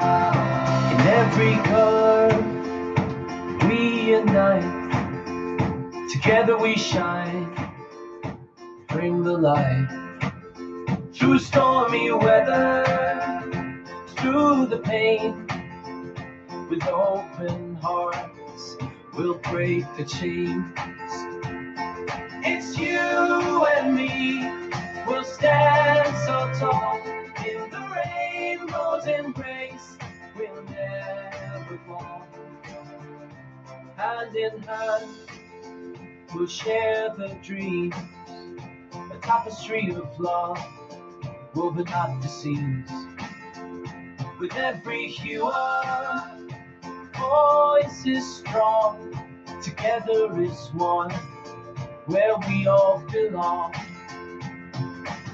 In every color we unite, together we shine, bring the light. Through stormy weather, through the pain, with open hearts we'll break the chains. It's you and me, we'll stand so tall in the rainbow's embrace. We'll never fall. Hand in hand, we'll share the dream, a tapestry of love woven at the seams. With every hue our voice is strong, together is one, where we all belong.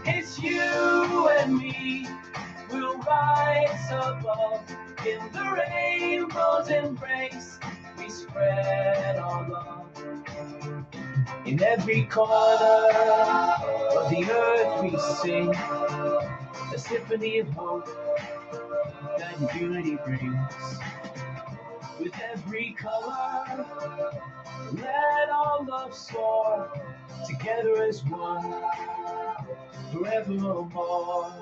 It's you and me, we'll rise above in the rainbow's embrace. We spread our love. In every corner of the earth we sing a symphony of hope that unity brings. With every color, let our love soar, together as one, forevermore.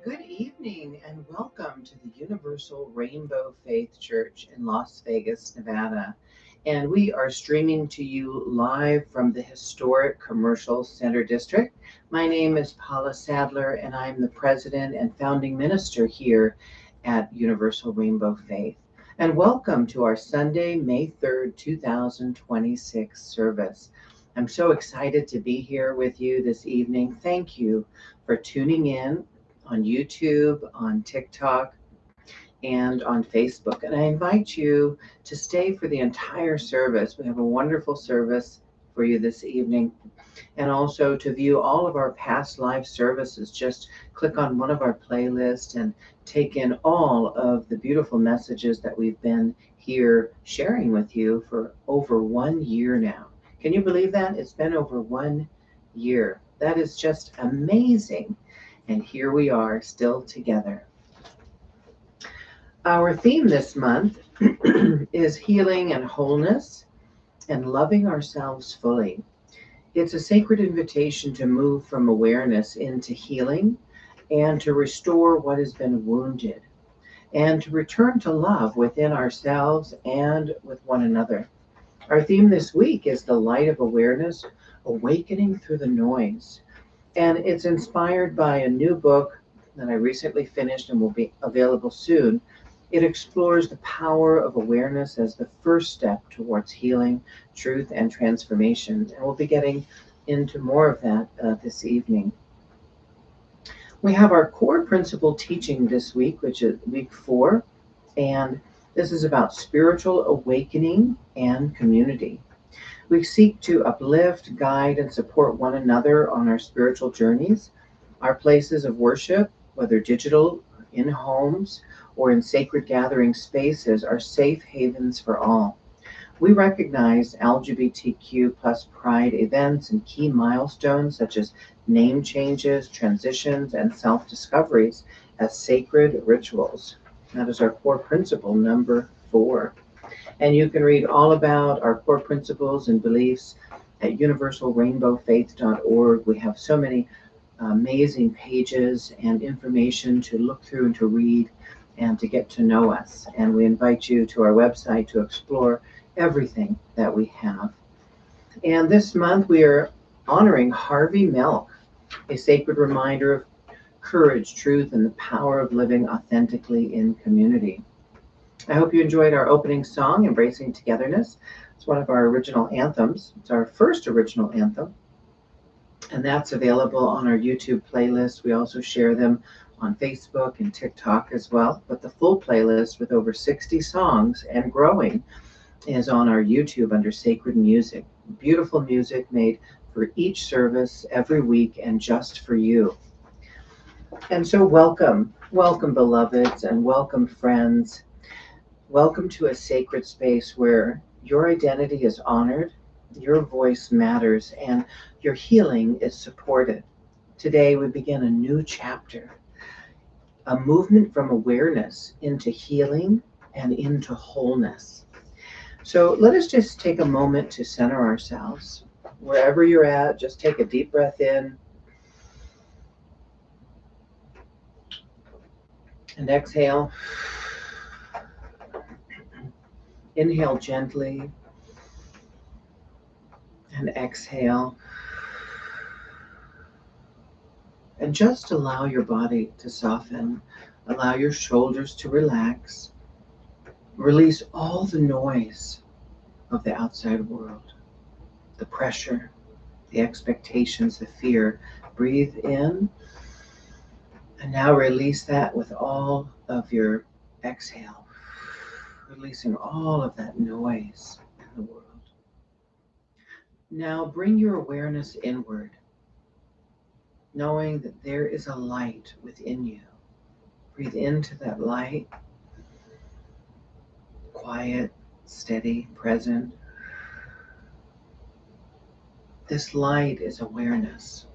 Good evening and welcome to the Universal Rainbow Faith Church in Las Vegas, Nevada. And we are streaming to you live from the historic Commercial Center District. My name is Paula Sadler and I'm the president and founding minister here at Universal Rainbow Faith. And welcome to our Sunday, May 3rd, 2026 service. I'm so excited to be here with you this evening. Thank you for tuning in on YouTube, on TikTok, and on Facebook. And I invite you to stay for the entire service. We have a wonderful service for you this evening. And also to view all of our past live services, just click on one of our playlists and take in all of the beautiful messages that we've been here sharing with you for over 1 year now. Can you believe that? It's been over 1 year. That is just amazing. And here we are still together. Our theme this month is healing and wholeness and loving ourselves fully. It's a sacred invitation to move from awareness into healing and to restore what has been wounded and to return to love within ourselves and with one another. Our theme this week is the light of awareness, awakening through the noise. And it's inspired by a new book that I recently finished and will be available soon. It explores the power of awareness as the first step towards healing, truth, and transformation. And we'll be getting into more of that this evening. We have our core principle teaching this week, which is week 4. And this is about spiritual awakening and community. We seek to uplift, guide, and support one another on our spiritual journeys. Our places of worship, whether digital, in homes, or in sacred gathering spaces, are safe havens for all. We recognize LGBTQ plus pride events and key milestones such as name changes, transitions, and self-discoveries as sacred rituals. That is our core principle, number 4. And you can read all about our core principles and beliefs at universalrainbowfaith.org. We have so many amazing pages and information to look through and to read and to get to know us. And we invite you to our website to explore everything that we have. And this month we are honoring Harvey Milk, a sacred reminder of courage, truth, and the power of living authentically in community. I hope you enjoyed our opening song, Embracing Togetherness. It's one of our original anthems. It's our first original anthem, and that's available on our YouTube playlist. We also share them on Facebook and TikTok as well, but the full playlist with over 60 songs and growing is on our YouTube under Sacred Music. Beautiful music made for each service every week and just for you. And so welcome, beloveds, and welcome, friends. Welcome to a sacred space where your identity is honored, your voice matters, and your healing is supported. Today we begin a new chapter, a movement from awareness into healing and into wholeness. So let us just take a moment to center ourselves. Wherever you're at, just take a deep breath in and exhale. Inhale gently and exhale. And just allow your body to soften. Allow your shoulders to relax. Release all the noise of the outside world, the pressure, the expectations, the fear. Breathe in, and now release that with all of your exhale, releasing all of that noise in the world. Now bring your awareness inward, knowing that there is a light within you. Breathe into that light, quiet, steady, present. This light is awareness.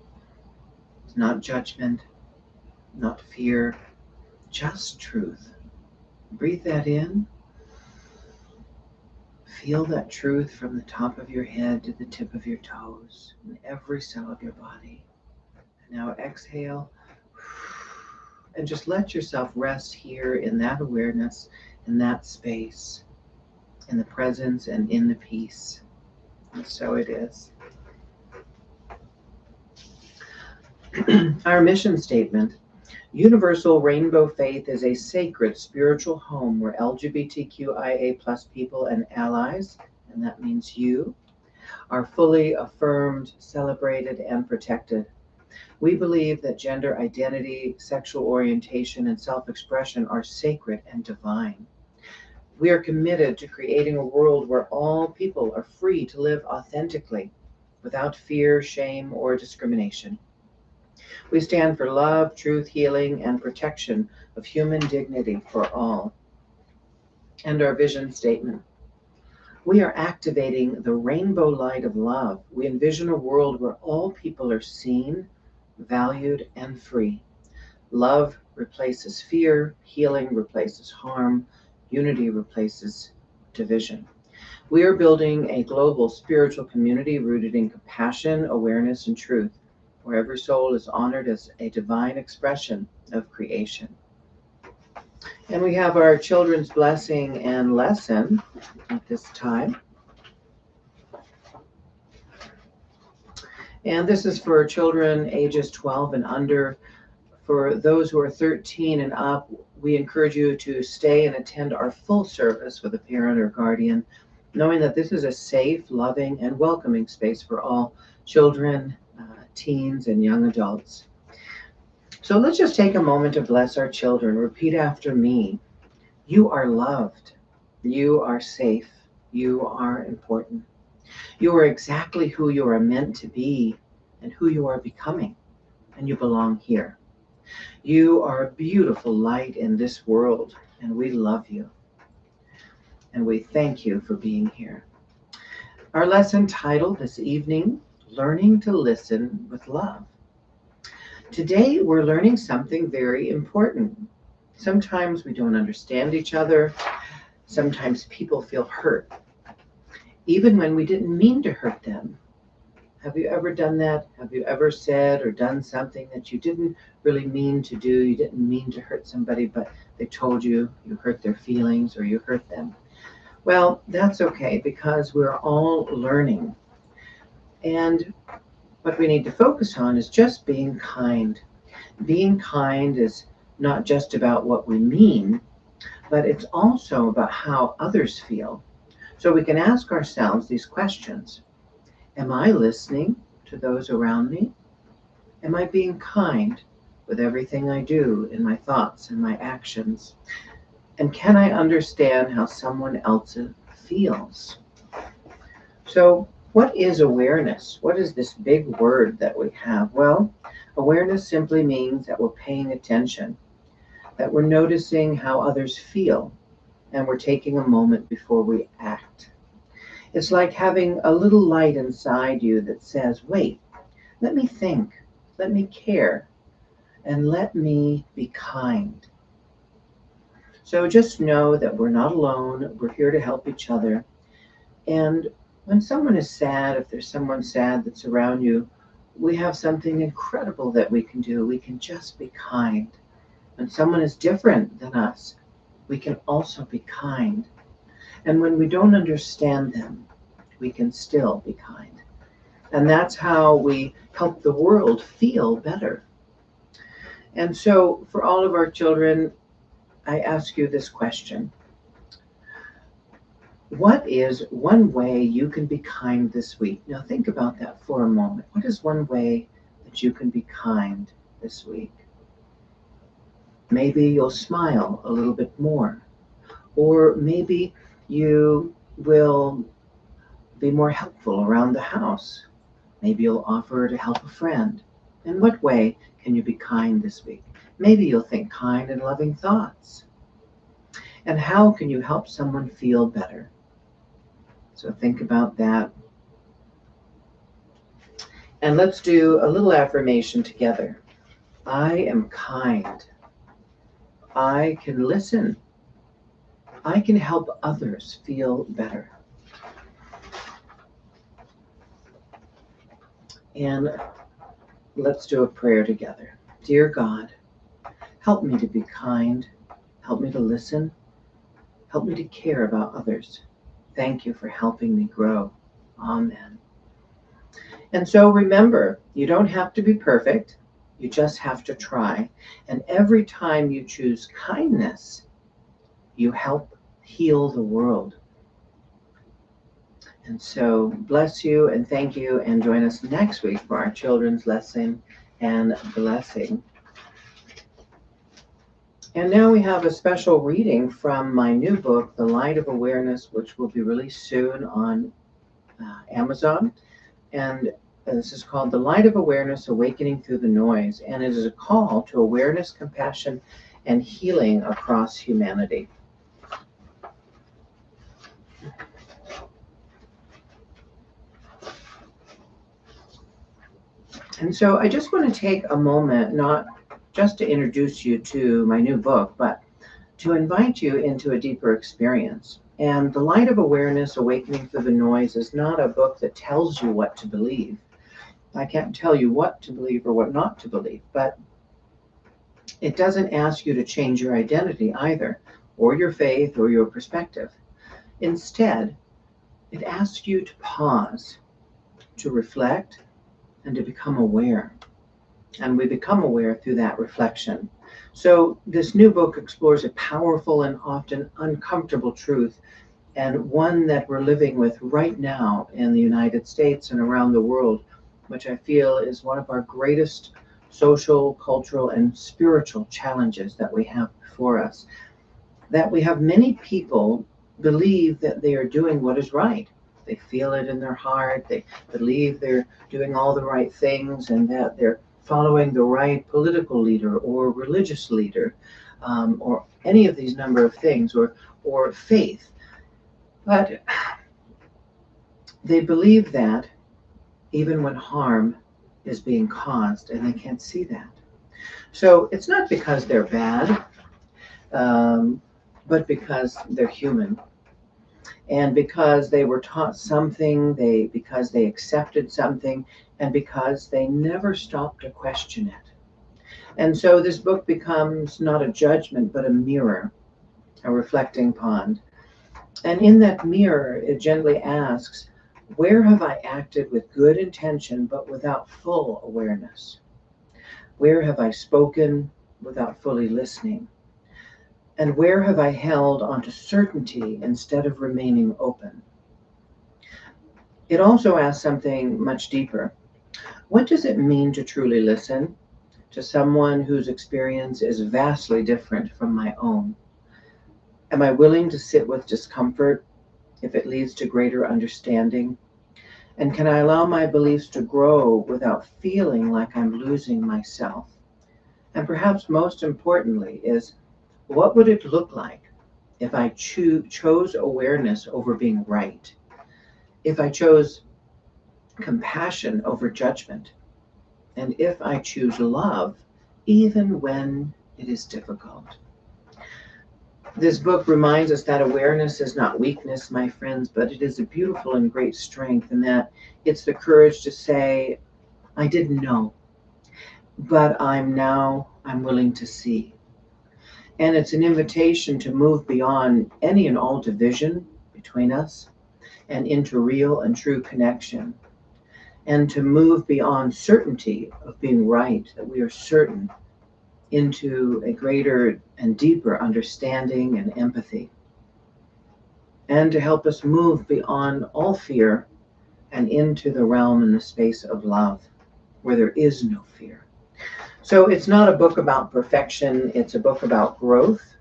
It's not judgment, not fear, just truth. Breathe that in. Feel that truth from the top of your head to the tip of your toes, in every cell of your body. And now exhale, and just let yourself rest here in that awareness, in that space, in the presence and in the peace. And so it is. Our mission statement: Universal Rainbow Faith is a sacred spiritual home where LGBTQIA+ people and allies, and that means you, are fully affirmed, celebrated, and protected. We believe that gender identity, sexual orientation, and self-expression are sacred and divine. We are committed to creating a world where all people are free to live authentically, without fear, shame, or discrimination. We stand for love, truth, healing, and protection of human dignity for all. And our vision statement: we are activating the rainbow light of love. We envision a world where all people are seen, valued, and free. Love replaces fear, healing replaces harm, unity replaces division. We are building a global spiritual community rooted in compassion, awareness, and truth, where every soul is honored as a divine expression of creation. And we have our children's blessing and lesson at this time. And this is for children ages 12 and under. For those who are 13 and up, we encourage you to stay and attend our full service with a parent or guardian, knowing that this is a safe, loving, and welcoming space for all children, teens, and young adults. So let's just take a moment to bless our children. Repeat after me. You are loved. You are safe. You are important. You are exactly who you are meant to be and who you are becoming, and you belong here. You are a beautiful light in this world, and we love you. And we thank you for being here. Our lesson title this evening: Learning to Listen with Love. Today, we're learning something very important. Sometimes we don't understand each other. Sometimes people feel hurt, even when we didn't mean to hurt them. Have you ever done that? Have you ever said or done something that you didn't really mean to do? You didn't mean to hurt somebody, but they told you you hurt their feelings or you hurt them. Well, that's okay, because we're all learning. And what we need to focus on is just being kind. Being kind is not just about what we mean, but it's also about how others feel. So we can ask ourselves these questions. Am I listening to those around me? Am I being kind with everything I do, in my thoughts and my actions? And can I understand how someone else feels? So what is awareness? What is this big word that we have? Well, awareness simply means that we're paying attention, that we're noticing how others feel, and we're taking a moment before we act. It's like having a little light inside you that says, wait, let me think. let me care, and let me be kind. So just know that we're not alone. We're here to help each other. And when someone is sad, if there's someone sad that's around you, we have something incredible that we can do. We can just be kind. When someone is different than us, we can also be kind. And when we don't understand them, we can still be kind. And that's how we help the world feel better. And so for all of our children, I ask you this question. What is one way you can be kind this week? Now think about that for a moment. What is one way that you can be kind this week? Maybe you'll smile a little bit more. Or maybe you will be more helpful around the house. Maybe you'll offer to help a friend. In what way can you be kind this week? Maybe you'll think kind and loving thoughts. And how can you help someone feel better? So think about that. And let's do a little affirmation together. I am kind. I can listen. I can help others feel better. And let's do a prayer together. Dear God, help me to be kind. Help me to listen. Help me to care about others. Thank you for helping me grow. Amen. And so remember, you don't have to be perfect. You just have to try. And every time you choose kindness, you help heal the world. And so bless you and thank you, and join us next week for our children's lesson and blessing. And now we have a special reading from my new book, The Light of Awareness, which will be released soon on Amazon. And this is called The Light of Awareness, Awakening Through the Noise. And it is a call to awareness, compassion, and healing across humanity. And so I just want to take a moment, not just to introduce you to my new book, but to invite you into a deeper experience. And The Light of Awareness, Awakening Through the Noise is not a book that tells you what to believe. I can't tell you what to believe or what not to believe, but it doesn't ask you to change your identity either, or your faith, or your perspective. Instead, it asks you to pause, to reflect, and to become aware. And we become aware through that reflection. So this new book explores a powerful and often uncomfortable truth, and one that we're living with right now in the United States and around the world, which I feel is one of our greatest social, cultural, and spiritual challenges that we have before us. That we have many people believe that they are doing what is right. They feel it in their heart. They believe they're doing all the right things, and that they're following the right political leader or religious leader, or any of these number of things, or faith. But they believe that even when harm is being caused, and they can't see that. So it's not because they're bad, but because they're human. And because they were taught something, because they accepted something, and because they never stopped to question it. And so this book becomes not a judgment, but a mirror, a reflecting pond. And in that mirror, it gently asks, where have I acted with good intention, but without full awareness? Where have I spoken without fully listening? And where have I held onto certainty instead of remaining open? It also asks something much deeper. What does it mean to truly listen to someone whose experience is vastly different from my own? Am I willing to sit with discomfort if it leads to greater understanding? And can I allow my beliefs to grow without feeling like I'm losing myself? And perhaps most importantly is, what would it look like if I chose awareness over being right? If I chose compassion over judgment? and if I choose love, even when it is difficult. This book reminds us that awareness is not weakness, my friends, but it is a beautiful and great strength, and that it's the courage to say, I didn't know, but I'm willing to see. And it's an invitation to move beyond any and all division between us and into real and true connection. And to move beyond certainty of being right, that we are certain, into a greater and deeper understanding and empathy. And to help us move beyond all fear and into the realm and the space of love, where there is no fear. So it's not a book about perfection, it's a book about growth.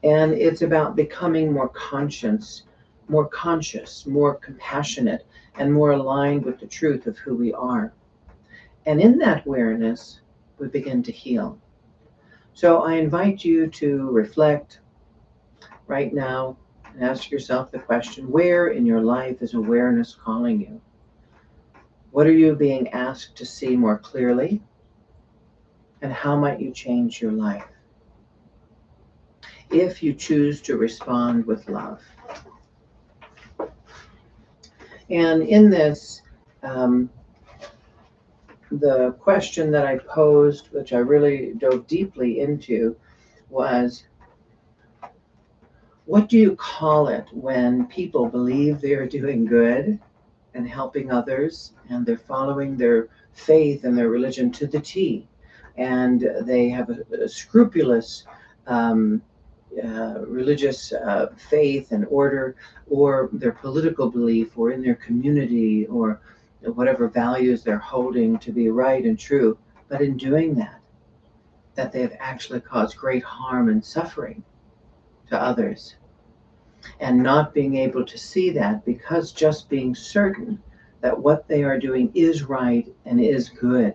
And it's about becoming more conscious, more compassionate, and more aligned with the truth of who we are. And in that awareness, we begin to heal. So I invite you to reflect right now and ask yourself the question, where in your life is awareness calling you? What are you being asked to see more clearly? And how might you change your life if you choose to respond with love? And in this, the question that I posed, which I really dove deeply into, was, what do you call it when people believe they are doing good and helping others, and they're following their faith and their religion to the T, and they have a scrupulous religious faith and order, or their political belief, or in their community, or whatever values they're holding to be right and true, but in doing that they have actually caused great harm and suffering to others, and not being able to see that, because just being certain that what they are doing is right and is good.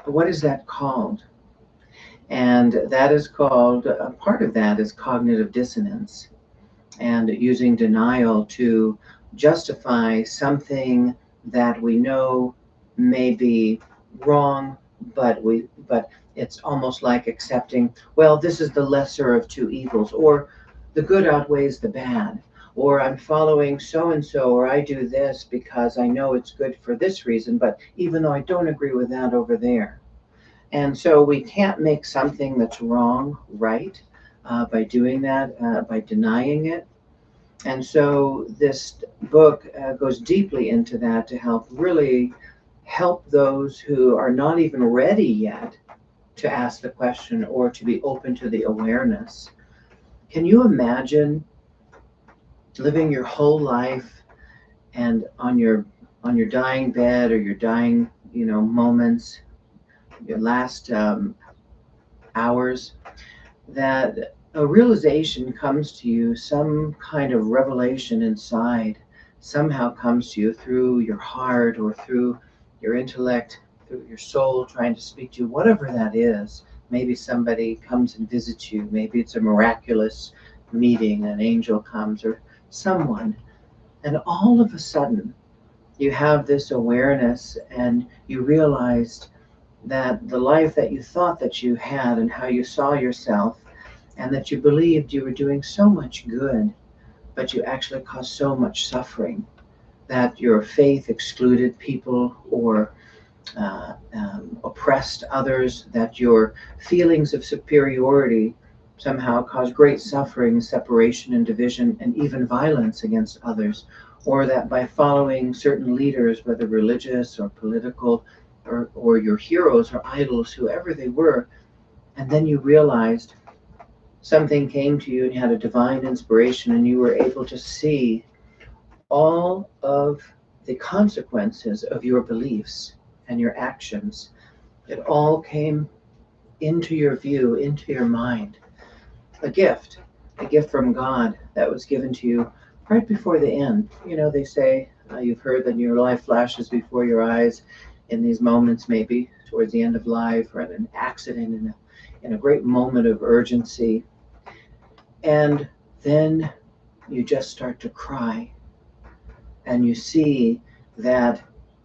What is that called? And that is called, a part of that is cognitive dissonance, and using denial to justify something that we know may be wrong, but it's almost like accepting, well, this is the lesser of two evils, or the good outweighs the bad, or I'm following so and so, or I do this because I know it's good for this reason, but even though I don't agree with that over there. And so we can't make something that's wrong right by doing that, by denying it. And so this book goes deeply into that to really help those who are not even ready yet to ask the question or to be open to the awareness. Can you imagine living your whole life, and on your dying bed, or your dying moments, your last hours, that a realization comes to you, some kind of revelation inside somehow comes to you through your heart or through your intellect, through your soul trying to speak to you, whatever that is. Maybe somebody comes and visits you, maybe it's a miraculous meeting, an angel comes, or someone, and all of a sudden you have this awareness, and you realized that the life that you thought that you had, and how you saw yourself, and that you believed you were doing so much good, but you actually caused so much suffering, that your faith excluded people, or oppressed others, that your feelings of superiority somehow caused great suffering, separation and division, and even violence against others, or that by following certain leaders, whether religious or political, or your heroes or idols, whoever they were, and then you realized something came to you and you had a divine inspiration, and you were able to see all of the consequences of your beliefs and your actions. It all came into your view, into your mind. A gift from God that was given to you right before the end. They say, you've heard that your life flashes before your eyes in these moments, maybe towards the end of life, or in an accident, in a great moment of urgency. And then you just start to cry, and you see that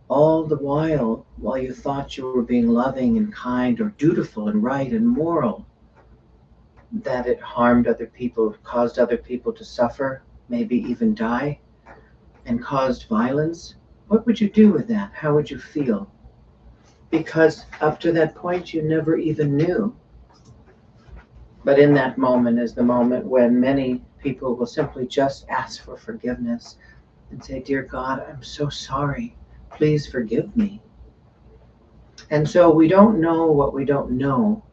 all the while you thought you were being loving and kind or dutiful and right and moral, that it harmed other people, caused other people to suffer, maybe even die, and caused violence? What would you do with that? How would you feel? Because up to that point, you never even knew. But in that moment is the moment when many people will simply just ask for forgiveness and say, "Dear God, I'm so sorry. Please forgive me." And so we don't know what we don't know.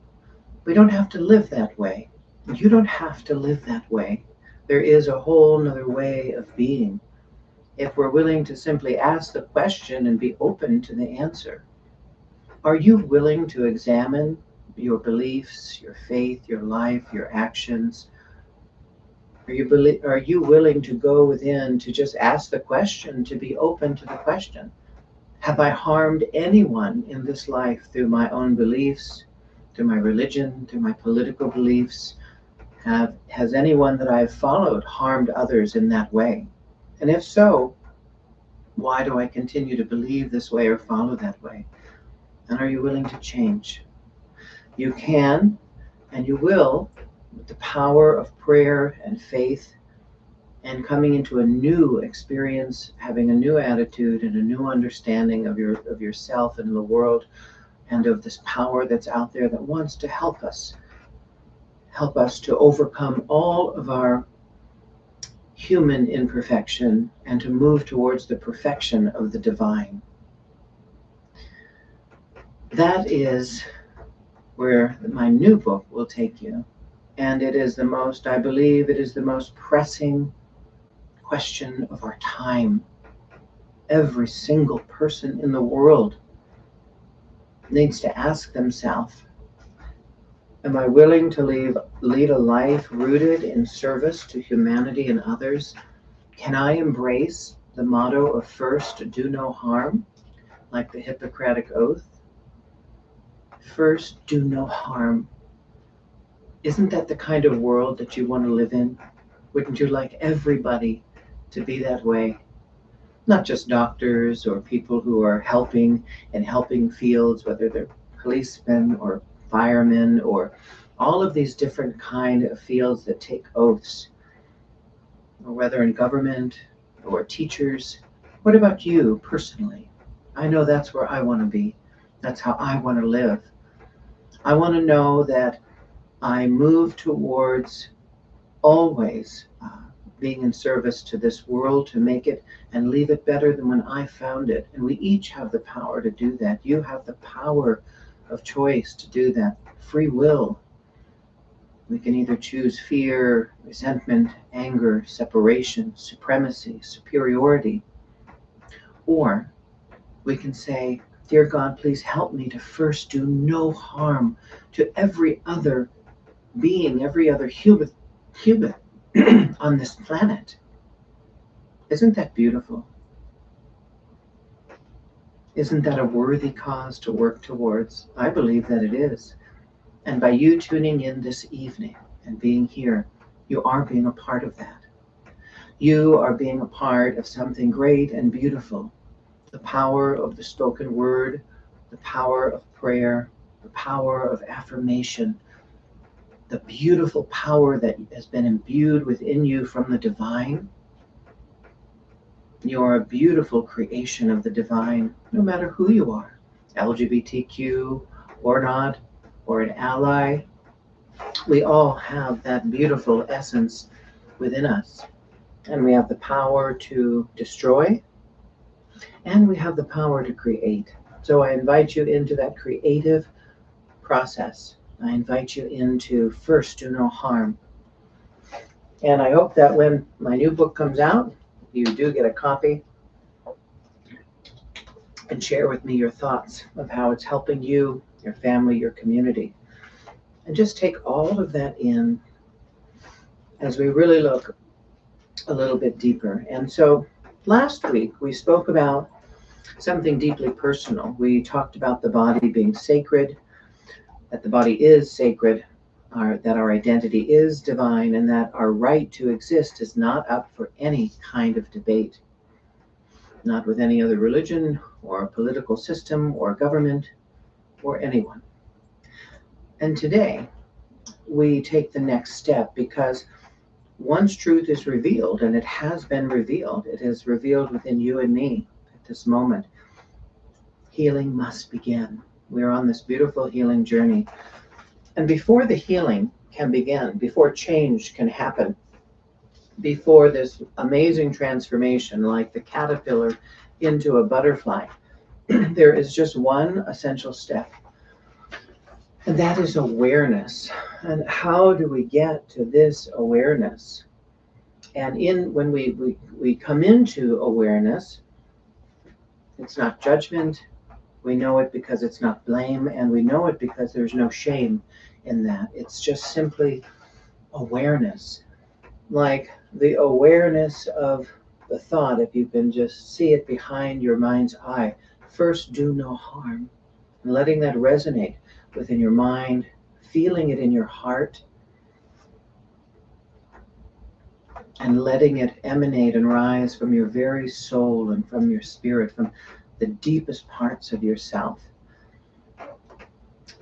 We don't have to live that way. You don't have to live that way. There is a whole nother way of being if we're willing to simply ask the question and be open to the answer. Are you willing to examine your beliefs, your faith, your life, your actions? Are you willing to go within to just ask the question, to be open to the question? Have I harmed anyone in this life through my own beliefs, through my religion, through my political beliefs? Has anyone that I've followed harmed others in that way? And if so, why do I continue to believe this way or follow that way? And are you willing to change? You can and you will, with the power of prayer and faith and coming into a new experience, having a new attitude and a new understanding of yourself and the world, and of this power that's out there that wants to help us to overcome all of our human imperfection and to move towards the perfection of the divine. That is where my new book will take you. And it is I believe it is the most pressing question of our time. Every single person in the world needs to ask themselves, am I willing to lead a life rooted in service to humanity and others? Can I embrace the motto of first, do no harm, like the Hippocratic Oath? First, do no harm. Isn't that the kind of world that you want to live in? Wouldn't you like everybody to be that way? Not just doctors or people who are helping in helping fields, whether they're policemen or firemen or all of these different kind of fields that take oaths, or whether in government or teachers. What about you personally? I know that's where I want to be. That's how I want to live. I want to know that I move towards always being in service to this world, to make it and leave it better than when I found it. And we each have the power to do that. You have the power of choice to do that. Free will. We can either choose fear, resentment, anger, separation, supremacy, superiority, or we can say, "Dear God, please help me to first do no harm to every other being, every other human on this planet." Isn't that beautiful? Isn't that a worthy cause to work towards? I believe that it is. And by you tuning in this evening and being here, you are being a part of that. You are being a part of something great and beautiful. The power of the spoken word, the power of prayer, the power of affirmation, the beautiful power that has been imbued within you from the divine. You are a beautiful creation of the divine, no matter who you are, LGBTQ or not, or an ally. We all have that beautiful essence within us. And we have the power to destroy, and we have the power to create. So I invite you into that creative process. I invite you into first, do no harm. And I hope that when my new book comes out, you do get a copy and share with me your thoughts of how it's helping you, your family, your community. And just take all of that in as we really look a little bit deeper. And so last week we spoke about something deeply personal. We talked about the body being sacred, that the body is sacred, that our identity is divine, and that our right to exist is not up for any kind of debate. not with any other religion or political system or government or anyone. And today, we take the next step because once truth is revealed, and it has been revealed, it is revealed within you and me at this moment, healing must begin. We're on this beautiful healing journey. And before the healing can begin, before change can happen, before this amazing transformation, like the caterpillar into a butterfly, there is just one essential step, and that is awareness. And how do we get to this awareness? And when we come into awareness, it's not judgment. We know it because it's not blame, and we know it because there's no shame in that. It's just simply awareness. Like the awareness of the thought, if you can just see it behind your mind's eye. First, do no harm. And letting that resonate within your mind, feeling it in your heart, and letting it emanate and rise from your very soul and from your spirit, from the deepest parts of yourself.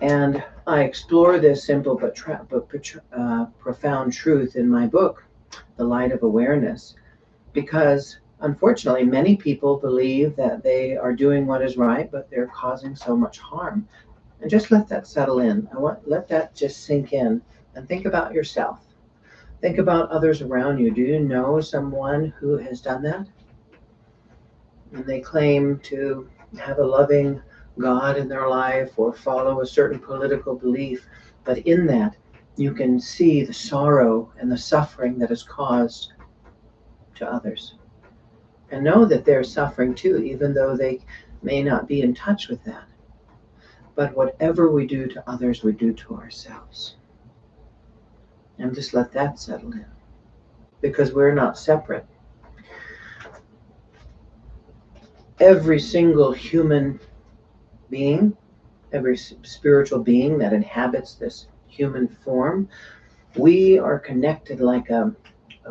And I explore this simple but profound truth in my book, The Light of Awareness, because unfortunately many people believe that they are doing what is right, but they're causing so much harm. And just let that settle in. Let that just sink in, and think about yourself. Think about others around you. Do you know someone who has done that? And they claim to have a loving God in their life or follow a certain political belief, but in that you can see the sorrow and the suffering that is caused to others. And know that they're suffering too, even though they may not be in touch with that. But whatever we do to others, we do to ourselves. And just let that settle in, because we're not separate. Every single human being, every spiritual being that inhabits this human form, we are connected like a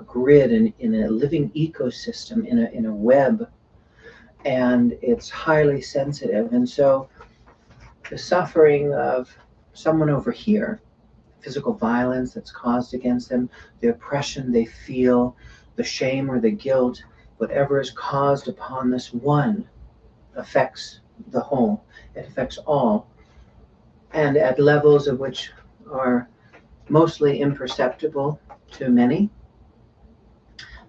grid in a living ecosystem, in a web, and it's highly sensitive. And so the suffering of someone over here, physical violence that's caused against them, the oppression they feel, the shame or the guilt, whatever is caused upon this one affects the whole. It affects all, and at levels of which are mostly imperceptible to many.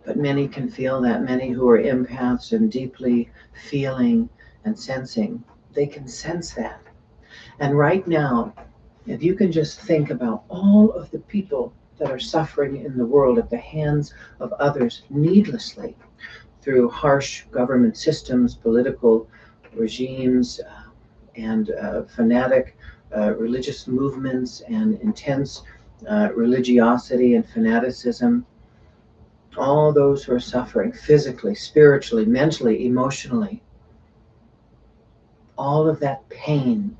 But many can feel that. Many who are empaths and deeply feeling and sensing, they can sense that. And right now, if you can just think about all of the people that are suffering in the world at the hands of others needlessly through harsh government systems, political regimes, and fanatic religious movements and intense religiosity and fanaticism, all those who are suffering physically, spiritually, mentally, emotionally, all of that pain,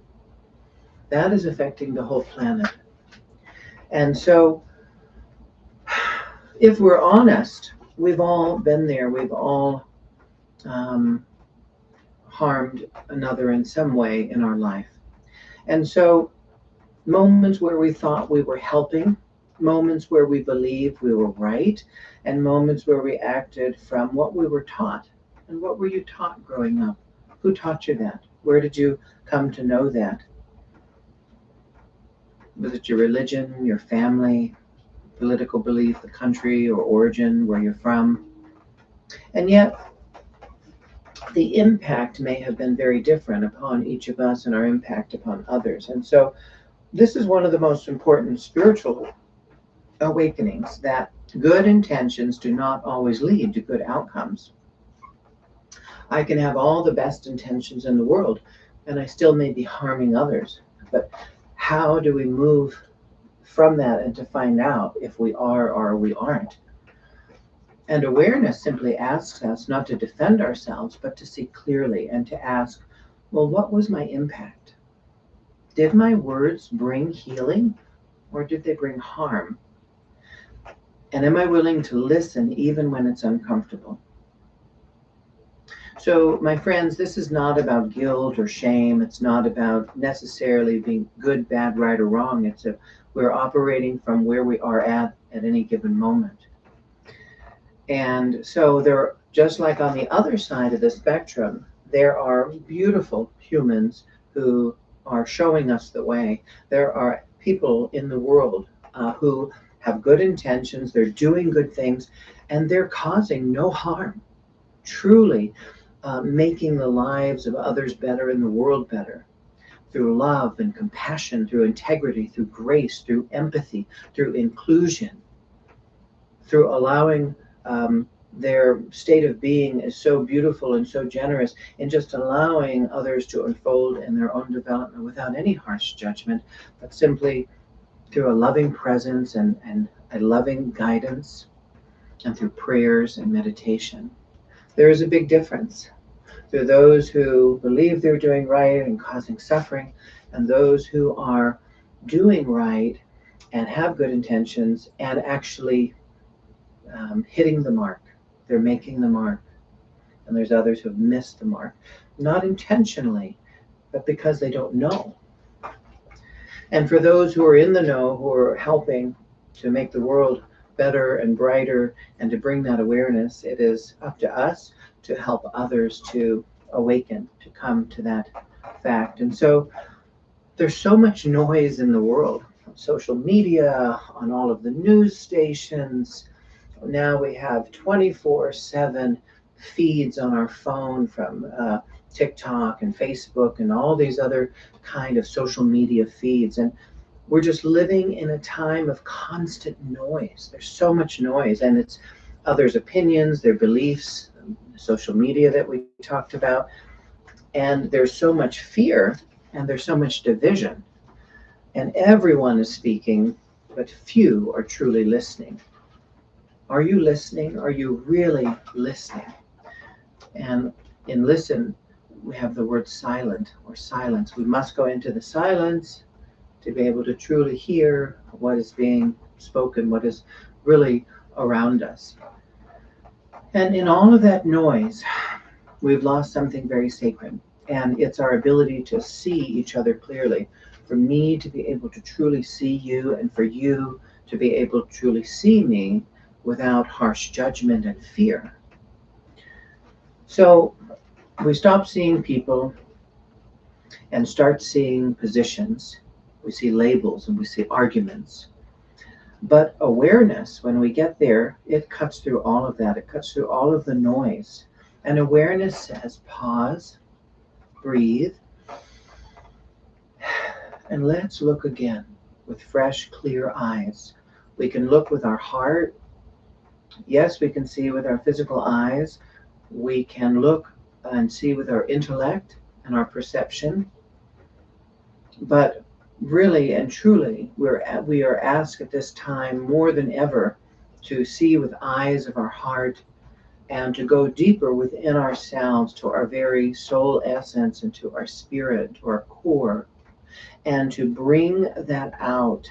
that is affecting the whole planet. And so, if we're honest, we've all been there. We've all harmed another in some way in our life. And so, moments where we thought we were helping, moments where we believed we were right, and moments where we acted from what we were taught. And what were you taught growing up? Who taught you that? Where did you come to know that? Was it your religion, your family, political belief, the country or origin, where you're from? And yet, the impact may have been very different upon each of us and our impact upon others. And so, this is one of the most important spiritual awakenings, that good intentions do not always lead to good outcomes. I can have all the best intentions in the world, and I still may be harming others. But how do we move from that and to find out if we are or we aren't? And awareness simply asks us not to defend ourselves, but to see clearly and to ask, well, what was my impact? Did my words bring healing, or did they bring harm? And am I willing to listen even when it's uncomfortable? So, my friends, this is not about guilt or shame. It's not about necessarily being good, bad, right, or wrong. We're operating from where we are at any given moment. And so there, just like on the other side of the spectrum, there are beautiful humans who are showing us the way. There are people in the world who have good intentions, they're doing good things, and they're causing no harm, truly making the lives of others better and the world better through love and compassion, through integrity, through grace, through empathy, through inclusion, through allowing their state of being is so beautiful and so generous in just allowing others to unfold in their own development without any harsh judgment, but simply through a loving presence and a loving guidance and through prayers and meditation. There is a big difference through those who believe they're doing right and causing suffering, and those who are doing right and have good intentions and actually hitting the mark. They're making the mark. And there's others who have missed the mark, not intentionally, but because they don't know. And for those who are in the know, who are helping to make the world better and brighter and to bring that awareness, it is up to us to help others to awaken, to come to that fact. And so there's so much noise in the world, on social media, on all of the news stations. Now we have 24/7 feeds on our phone from TikTok and Facebook and all these other kind of social media feeds. And we're just living in a time of constant noise. There's so much noise, and it's others' opinions, their beliefs, social media that we talked about. And there's so much fear and there's so much division. And everyone is speaking, but few are truly listening. Are you listening? Are you really listening? And in listen, we have the word silent or silence. We must go into the silence to be able to truly hear what is being spoken, what is really around us. And in all of that noise, we've lost something very sacred. And it's our ability to see each other clearly. For me to be able to truly see you, and for you to be able to truly see me without harsh judgment and fear. So we stop seeing people and start seeing positions. We see labels and we see arguments. But awareness, when we get there, it cuts through all of that. It cuts through all of the noise. And awareness says, pause, breathe, and let's look again with fresh, clear eyes. We can look with our heart. Yes, we can see with our physical eyes. We can look and see with our intellect and our perception. But really and truly, we are asked at this time more than ever to see with eyes of our heart and to go deeper within ourselves to our very soul essence and to our spirit, to our core, and to bring that out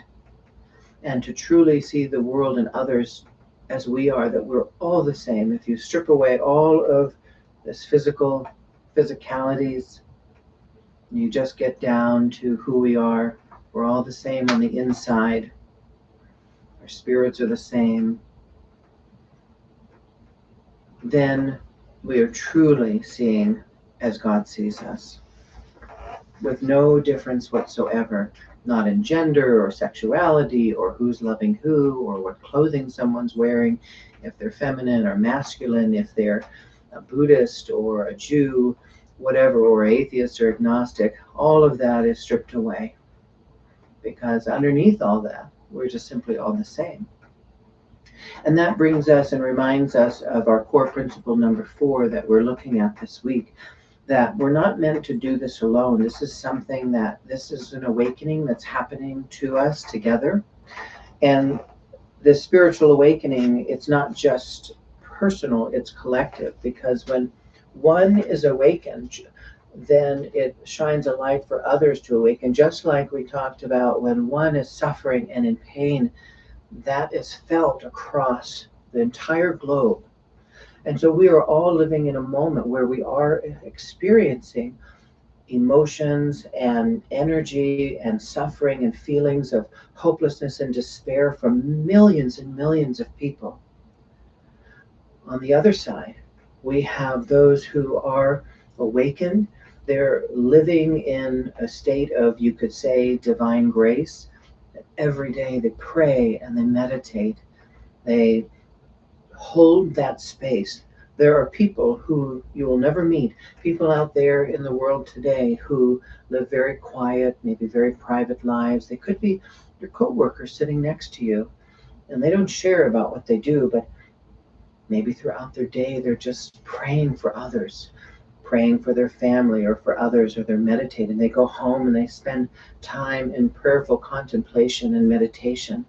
and to truly see the world and others as we are, that we're all the same. If you strip away all of this physicalities, you just get down to who we are. We're all the same on the inside. Our spirits are the same. Then we are truly seeing as God sees us, with no difference whatsoever, not in gender or sexuality or who's loving who or what clothing someone's wearing, if they're feminine or masculine, if they're a Buddhist or a Jew, whatever, or atheist or agnostic. All of that is stripped away, because underneath all that, we're just simply all the same. And that brings us and reminds us of our core principle number 4 that we're looking at this week, that we're not meant to do this alone. This is an awakening that's happening to us together. And this spiritual awakening, it's not just personal, it's collective, because when one is awakened, then it shines a light for others to awaken. Just like we talked about, when one is suffering and in pain, that is felt across the entire globe. And so we are all living in a moment where we are experiencing emotions and energy and suffering and feelings of hopelessness and despair from millions and millions of people. On the other side, we have those who are awakened. They're living in a state of, you could say, divine grace. Every day they pray and they meditate. They hold that space. There are people who you will never meet, people out there in the world today who live very quiet, maybe very private lives. They could be your coworkers sitting next to you, and they don't share about what they do, but maybe throughout their day they're just praying for others, praying for their family or for others, or they're meditating. They go home and they spend time in prayerful contemplation and meditation,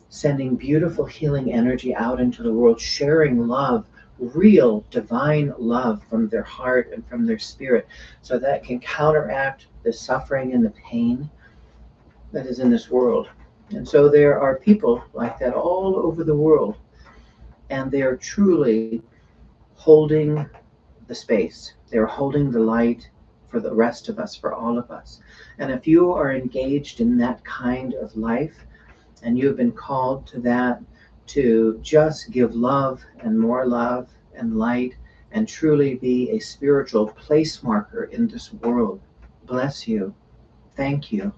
sending beautiful healing energy out into the world, sharing love, real divine love from their heart and from their spirit, so that can counteract the suffering and the pain that is in this world. And so there are people like that all over the world, and they are truly holding the space. They're holding the light for the rest of us, for all of us. And if you are engaged in that kind of life, and you've been called to that, to just give love and light, and truly be a spiritual place marker in this world, bless you. Thank you.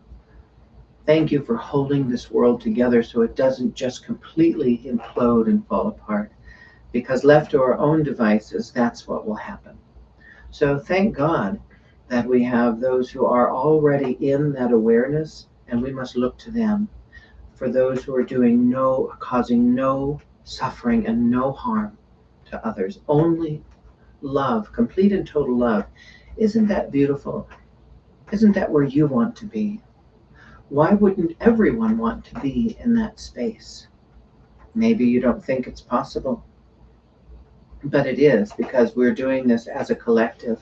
Thank you for holding this world together so it doesn't just completely implode and fall apart. Because left to our own devices, that's what will happen. So thank God that we have those who are already in that awareness, and we must look to them for those who are causing no suffering and no harm to others. Only love, complete and total love. Isn't that beautiful? Isn't that where you want to be? Why wouldn't everyone want to be in that space? Maybe you don't think it's possible, but it is, because we're doing this as a collective.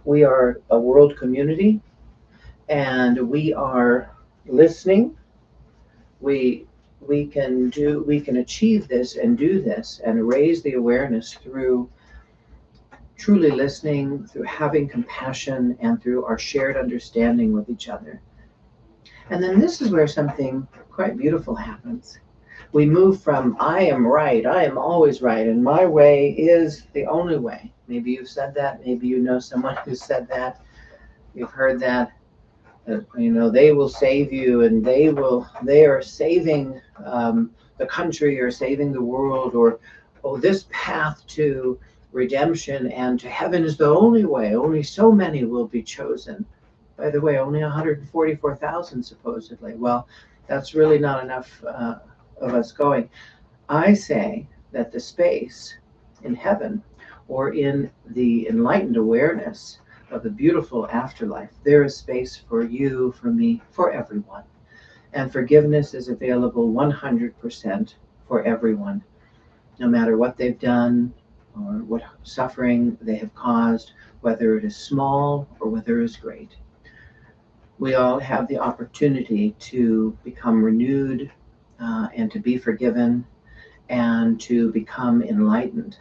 We are a world community, and we are listening. We we can achieve this and do this and raise the awareness through truly listening, through having compassion, and through our shared understanding with each other. And then this is where something quite beautiful happens. We move from I am right, I am always right, and my way is the only way. Maybe you've said that, maybe you know someone who said that, you've heard that. They will save you, and they are saving the country or saving the world, or oh, this path to redemption and to heaven is the only way. Only so many will be chosen. By the way, only 144,000 supposedly. Well, that's really not enough of us going. I say that the space in heaven, or in the enlightened awareness of the beautiful afterlife, there is space for you, for me, for everyone. And forgiveness is available 100% for everyone, no matter what they've done or what suffering they have caused, whether it is small or whether it is great. We all have the opportunity to become renewed and to be forgiven and to become enlightened.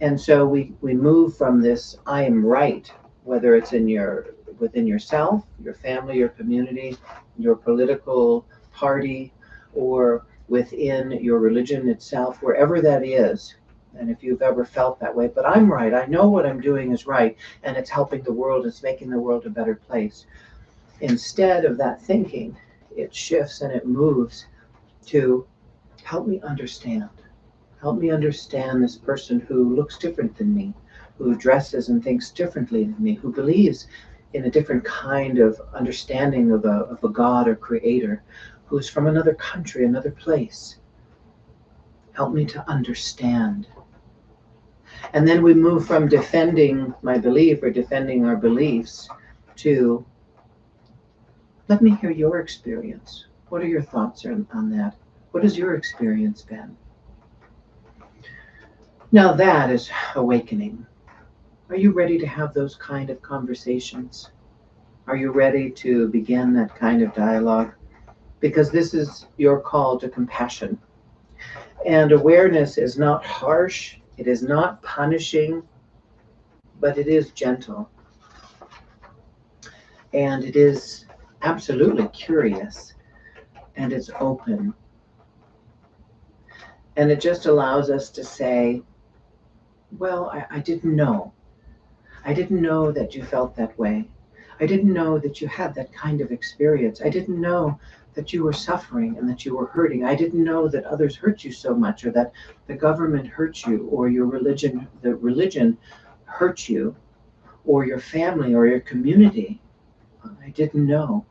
And so we move from this I am right, whether it's within yourself, your family, your community, your political party, or within your religion itself, wherever that is. And if you've ever felt that way, but I'm right, I know what I'm doing is right, and it's helping the world, it's making the world a better place. Instead of that thinking, it shifts and it moves to help me understand. Help me understand this person who looks different than me, who dresses and thinks differently than me, who believes in a different kind of understanding of a God or creator, who's from another country, another place. Help me to understand. And then we move from defending my belief or defending our beliefs to let me hear your experience. What are your thoughts on that? What has your experience been? Now that is awakening. Are you ready to have those kind of conversations? Are you ready to begin that kind of dialogue? Because this is your call to compassion. And awareness is not harsh, It is not punishing, but it is gentle. And it is absolutely curious, and it's open. And it just allows us to say, well, I didn't know. I didn't know that you felt that way. I didn't know that you had that kind of experience. I didn't know that you were suffering and that you were hurting. I didn't know that others hurt you so much, or that the government hurt you, or your religion, the religion hurt you, or your family, or your community. I didn't know.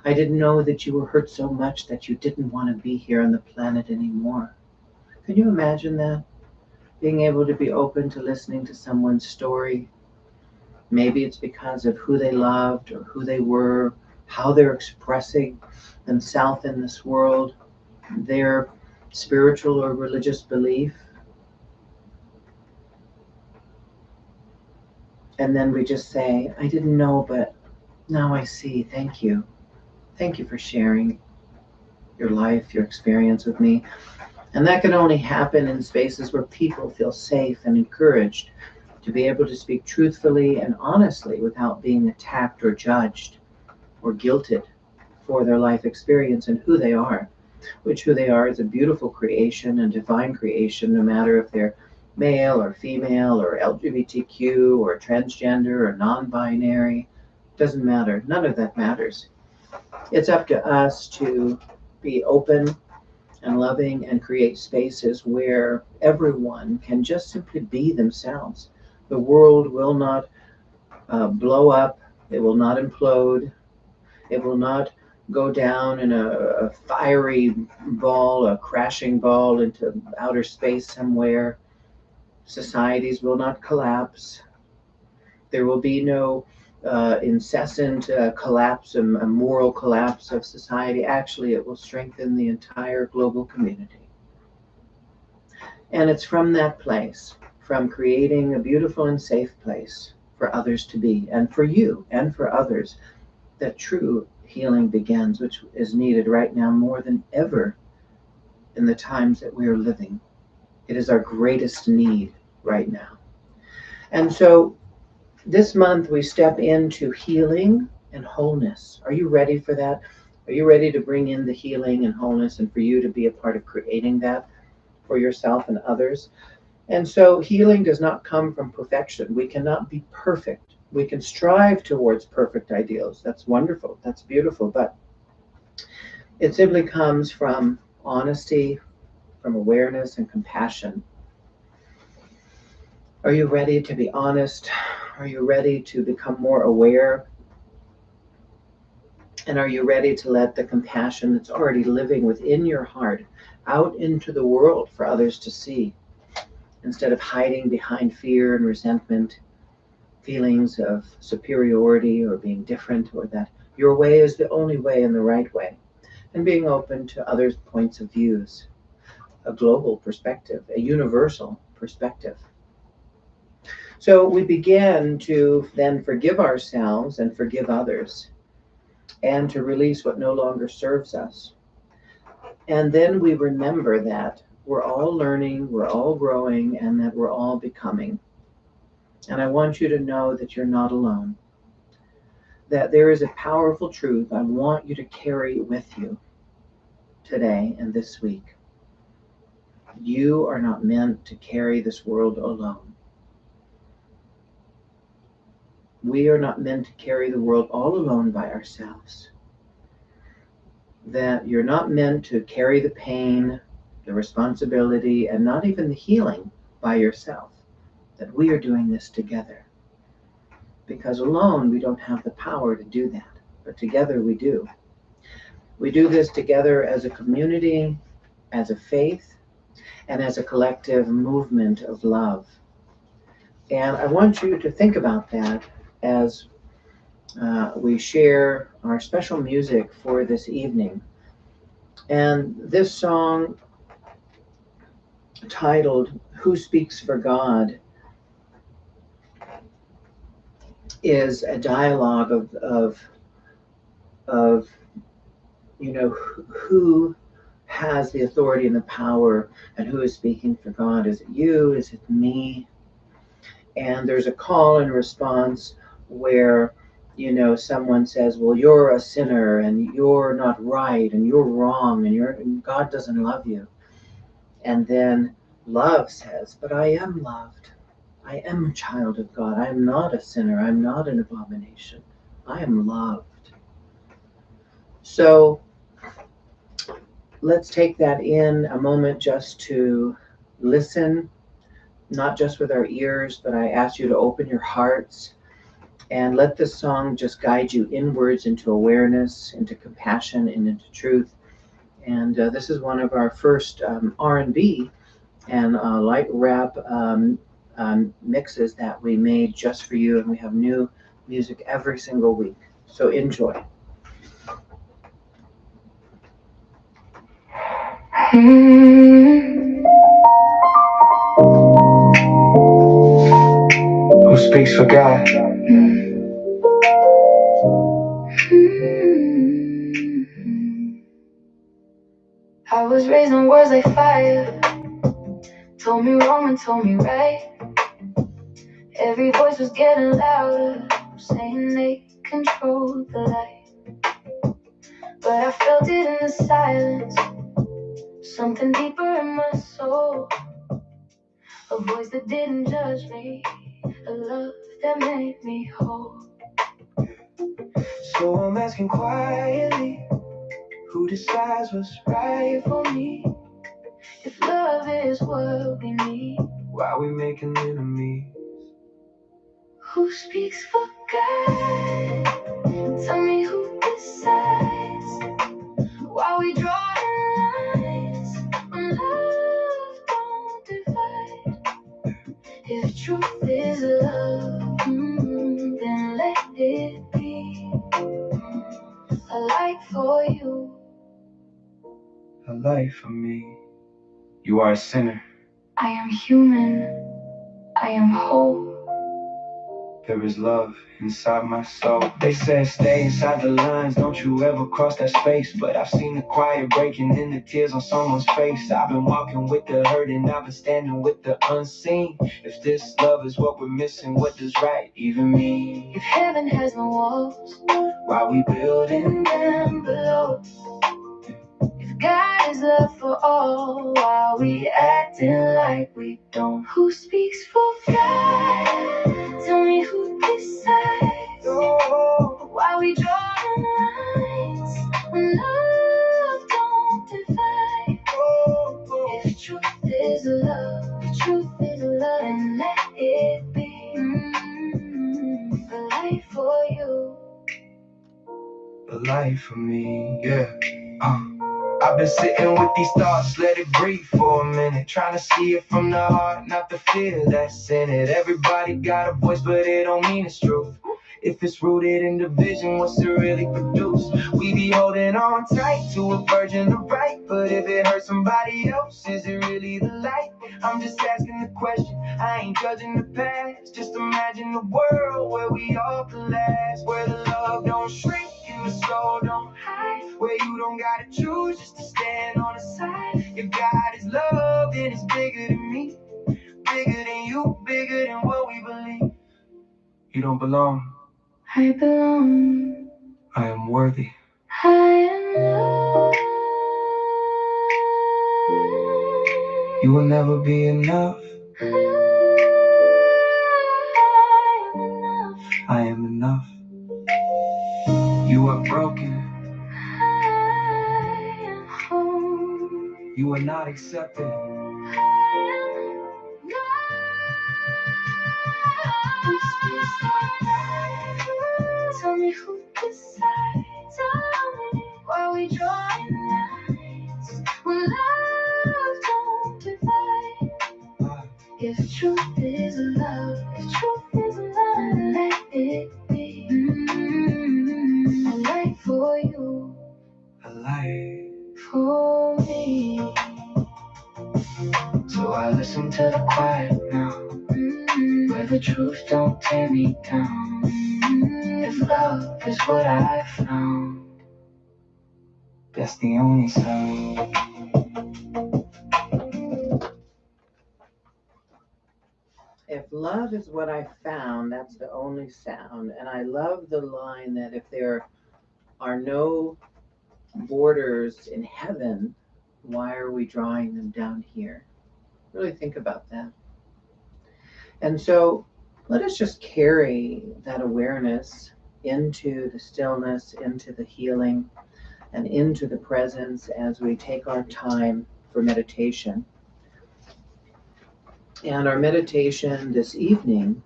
I didn't know that you were hurt so much that you didn't want to be here on the planet anymore. Can you imagine that? Being able to be open to listening to someone's story. Maybe it's because of who they loved or who they were, how they're expressing themselves in this world, their spiritual or religious belief. And then we just say, I didn't know, but now I see. Thank you. Thank you for sharing your life, your experience with me. And that can only happen in spaces where people feel safe and encouraged to be able to speak truthfully and honestly without being attacked or judged or guilted for their life experience and who they are, which who they are is a beautiful creation and divine creation, no matter if they're male or female or LGBTQ or transgender or non-binary. Doesn't matter. None of that matters. It's up to us to be open and loving and create spaces where everyone can just simply be themselves. The world will not blow up. It will not implode. It will not go down in a fiery ball, a crashing ball into outer space somewhere. Societies will not collapse. There will be no incessant collapse, a moral collapse of society. Actually, it will strengthen the entire global community. And it's from that place, from creating a beautiful and safe place for others to be, and for you and for others, that true healing begins, which is needed right now more than ever in the times that we are living. It is our greatest need right now. And so this month we step into healing and wholeness. Are you ready for that? Are you ready to bring in the healing and wholeness and for you to be a part of creating that for yourself and others? And so healing does not come from perfection. We cannot be perfect. We can strive towards perfect ideals. That's wonderful. That's beautiful. But it simply comes from honesty, from awareness and compassion. Are you ready to be honest? Are you ready to become more aware? And are you ready to let the compassion that's already living within your heart out into the world for others to see, instead of hiding behind fear and resentment, feelings of superiority or being different, or that your way is the only way and the right way, and being open to others' points of views, a global perspective, a universal perspective. So we begin to then forgive ourselves and forgive others, and to release what no longer serves us. And then we remember that we're all learning, we're all growing, and that we're all becoming. And I want you to know that you're not alone, that there is a powerful truth I want you to carry with you today and this week. You are not meant to carry this world alone. We are not meant to carry the world all alone by ourselves. That you're not meant to carry the pain, the responsibility, and not even the healing by yourself. That we are doing this together. Because alone we don't have the power to do that, but together we do. We do this together as a community, as a faith, and as a collective movement of love. And I want you to think about that as we share our special music for this evening. And this song, titled "Who Speaks for God," is a dialogue of who has the authority and the power, and who is speaking for God? Is it you? Is it me? And there's a call and response where, someone says, well, you're a sinner and you're not right and you're wrong and God doesn't love you. And then love says, but I am loved. I am a child of God. I am not a sinner. I'm not an abomination. I am loved. So let's take that in a moment just to listen, not just with our ears, but I ask you to open your hearts and let this song just guide you inwards into awareness, into compassion, and into truth. And this is one of our first R&B and light rap mixes that we made just for you, and we have new music every single week. So enjoy. Who speaks for God? I was raised on words like fire, told me wrong and told me right. Every voice was getting louder, saying they control the light. But I felt it in the silence, something deeper in my soul. A voice that didn't judge me, a love that made me whole. So I'm asking quietly, who decides what's right for me? If love is what we need, Why are we making enemies? who speaks for God? Tell me who decides. Why we draw the lines when love don't divide? If truth is love, then let it be. A light for you, A life for me. You are a sinner. I am human, I am whole. There is love inside my soul. They said stay inside the lines, don't you ever cross that space. But I've seen the quiet breaking and the tears on someone's face. I've been walking with the hurt and I've been standing with the unseen. If this love is what we're missing, what does right even mean? If heaven has no walls, Why we building them below. If God is love for all, why are we acting like we don't? Who speaks for God? Tell me who decides. Why we draw the lines when love don't divide? If truth is love, if truth is love, then let it be. A life for you, a life for me, yeah. I've been sitting with these thoughts, let it breathe for a minute. Trying to see it from the heart, not the fear that's in it. Everybody got a voice, but it don't mean it's truth. If it's rooted in division, what's it really produce? We be holding on tight to a version of right, but if it hurts somebody else, is it really the light? I'm just asking the question, I ain't judging the past. Just imagine a world where we all can last, where the love don't shrink and the soul don't hide, where you don't gotta choose just to stand on the side. If God is love, then it's bigger than me, bigger than you, bigger than what we believe. You don't belong. I belong. I am worthy. I am loved. You will never be enough. I am enough. You are broken. I am whole. You are not accepted. Tell me who decides. Tell me why we drawing lines when love don't divide. If truth is love, if truth is love, let it be. A light for you, A life. for me. So I listen to the quiet now, Where the truth don't tear me down. If love is what I found, that's the only sound. If love is what I found, that's the only sound. And I love the line that if there are no borders in heaven, why are we drawing them down here? Really think about that. And so let us just carry that awareness into the stillness, into the healing, and into the presence as we take our time for meditation. And our meditation this evening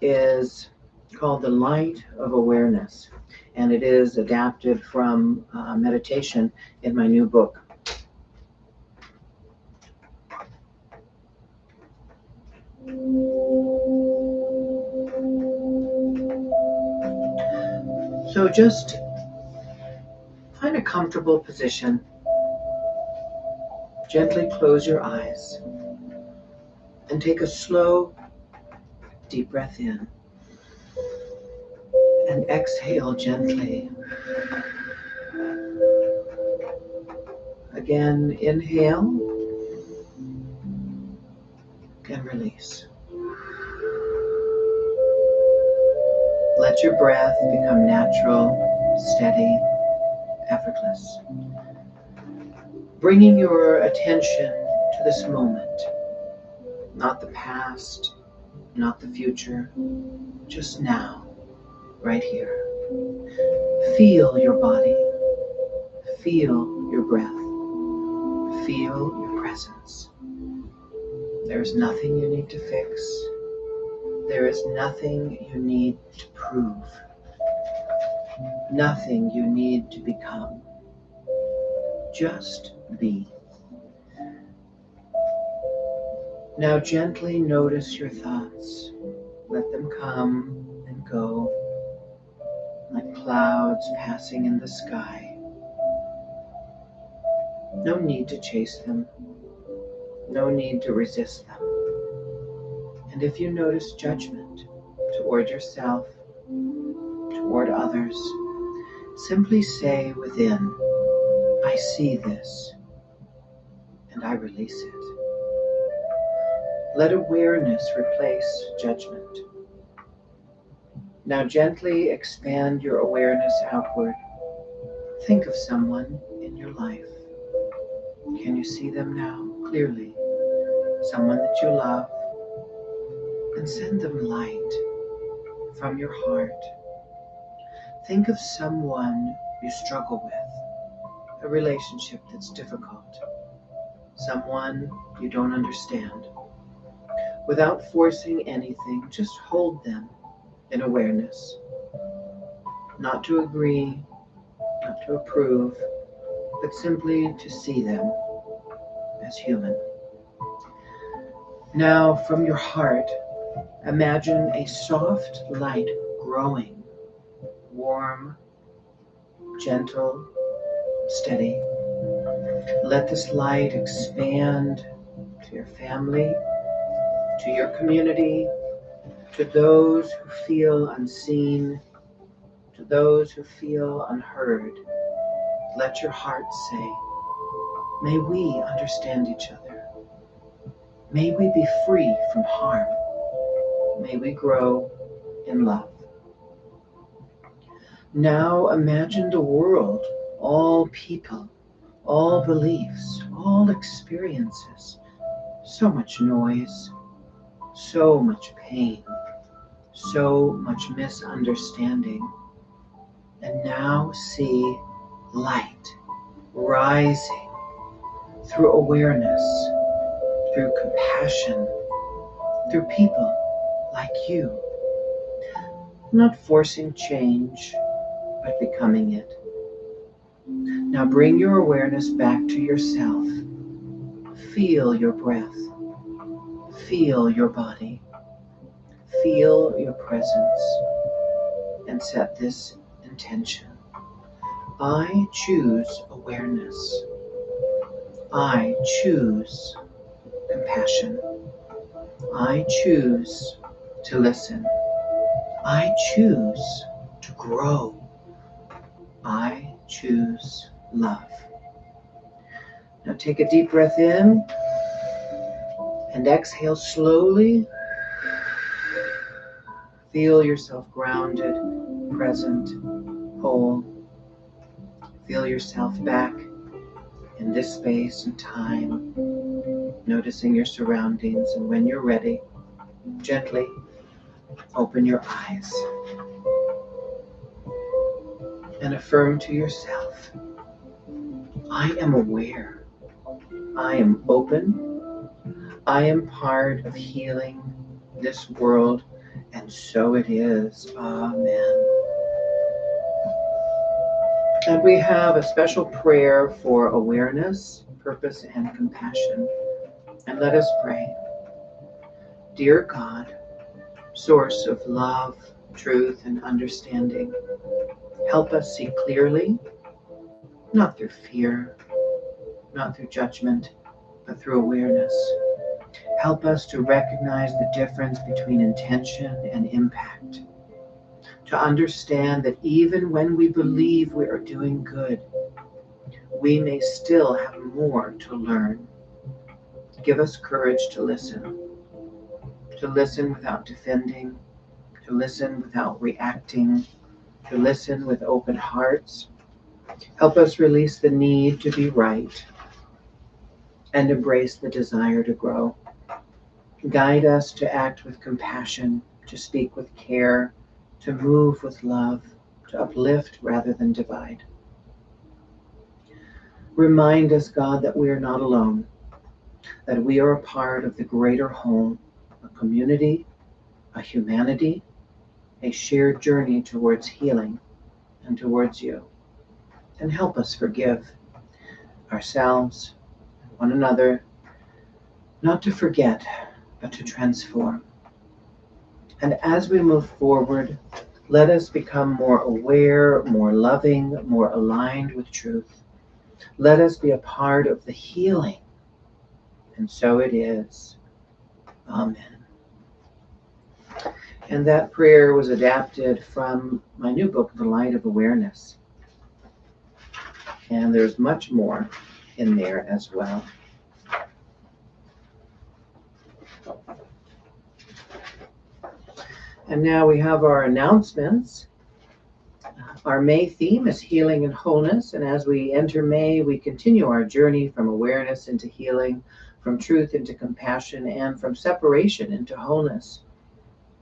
is called the Light of Awareness, and it is adapted from meditation in my new book. So just find a comfortable position. Gently close your eyes and take a slow, deep breath in. And exhale gently. Again, inhale and release. Let your breath become natural, steady, effortless. Bringing your attention to this moment, not the past, not the future, just now, right here. Feel your body, feel your breath, feel your presence. There's nothing you need to fix. There is nothing you need to prove. Nothing you need to become. Just be. Now gently notice your thoughts. Let them come and go like clouds passing in the sky. No need to chase them. No need to resist them. And if you notice judgment toward yourself, toward others, simply say within, I see this, and I release it. Let awareness replace judgment. Now gently expand your awareness outward. Think of someone in your life. Can you see them now clearly? Someone that you love, and send them light from your heart. Think of someone you struggle with, a relationship that's difficult, someone you don't understand. Without forcing anything, just hold them in awareness. Not to agree, not to approve, but simply to see them as human. Now, from your heart, imagine a soft light growing, warm, gentle, steady. Let this light expand to your family, to your community, to those who feel unseen, to those who feel unheard. Let your heart say, may we understand each other. May we be free from harm. May we grow in love. Now imagine the world, all people, all beliefs, all experiences. So much noise, so much pain, so much misunderstanding. And now see light rising through awareness, through compassion, through people like you. Not forcing change, but becoming it. Now bring your awareness back to yourself. Feel your breath. Feel your body. Feel your presence. And set this intention. I choose awareness. I choose compassion. I choose to listen. I choose to grow. I choose love. Now take a deep breath in and exhale slowly. Feel yourself grounded, present, whole. Feel yourself back in this space and time, noticing your surroundings. And when you're ready, gently open your eyes and affirm to yourself, I am aware. I am open. I am part of healing this world, and so it is. Amen. And we have a special prayer for awareness, purpose, and compassion. And let us pray. Dear God, source of love, truth, and understanding, help us see clearly, not through fear, not through judgment, but through awareness. Help us to recognize the difference between intention and impact. To understand that even when we believe we are doing good, we may still have more to learn. Give us courage to listen without defending, to listen without reacting, to listen with open hearts. Help us release the need to be right and embrace the desire to grow. Guide us to act with compassion, to speak with care, to move with love, to uplift rather than divide. Remind us, God, that we are not alone, that we are a part of the greater whole, a community, a humanity, a shared journey towards healing and towards you. And help us forgive ourselves, one another, not to forget, but to transform. And as we move forward, let us become more aware, more loving, more aligned with truth. Let us be a part of the healing. And so it is. Amen. And that prayer was adapted from my new book, The Light of Awareness. And there's much more in there as well. And now we have our announcements. Our May theme is healing and wholeness. And as we enter May, we continue our journey from awareness into healing, from truth into compassion, and from separation into wholeness.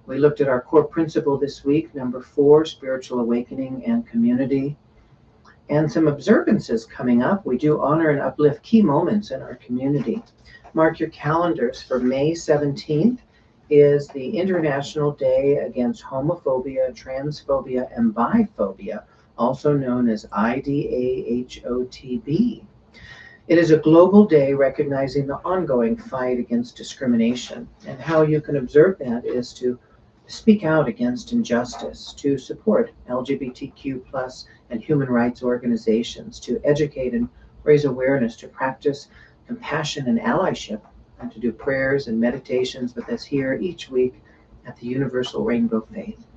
We looked at our core principle this week, number 4, spiritual awakening and community. And some observances coming up. We do honor and uplift key moments in our community. Mark your calendars for May 17th. Is the International Day Against Homophobia, Transphobia, and Biphobia, also known as IDAHOTB. It is a global day recognizing the ongoing fight against discrimination, and how you can observe that is to speak out against injustice, to support LGBTQ plus and human rights organizations, to educate and raise awareness, to practice compassion and allyship, and to do prayers and meditations with us here each week at the Universal Rainbow Faith.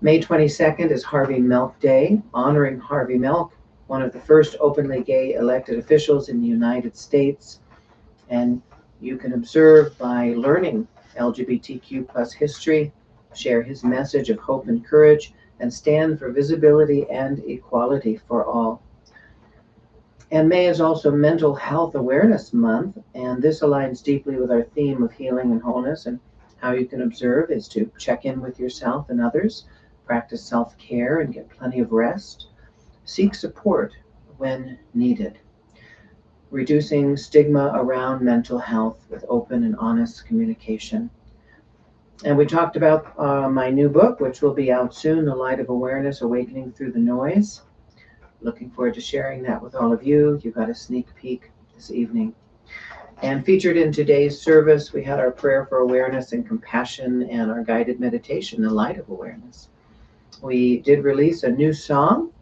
May 22nd is Harvey Milk Day, honoring Harvey Milk, one of the first openly gay elected officials in the United States. And you can observe by learning LGBTQ plus history, share his message of hope and courage, and stand for visibility and equality for all. And May is also Mental Health Awareness Month, and this aligns deeply with our theme of healing and wholeness. And how you can observe is to check in with yourself and others, practice self-care and get plenty of rest, seek support when needed, reducing stigma around mental health with open and honest communication. And we talked about my new book, which will be out soon, The Light of Awareness, Awakening Through the Noise. Looking forward to sharing that with all of you. You got a sneak peek this evening. And featured in today's service, we had our prayer for awareness and compassion and our guided meditation, The Light of Awareness. We did release a new song,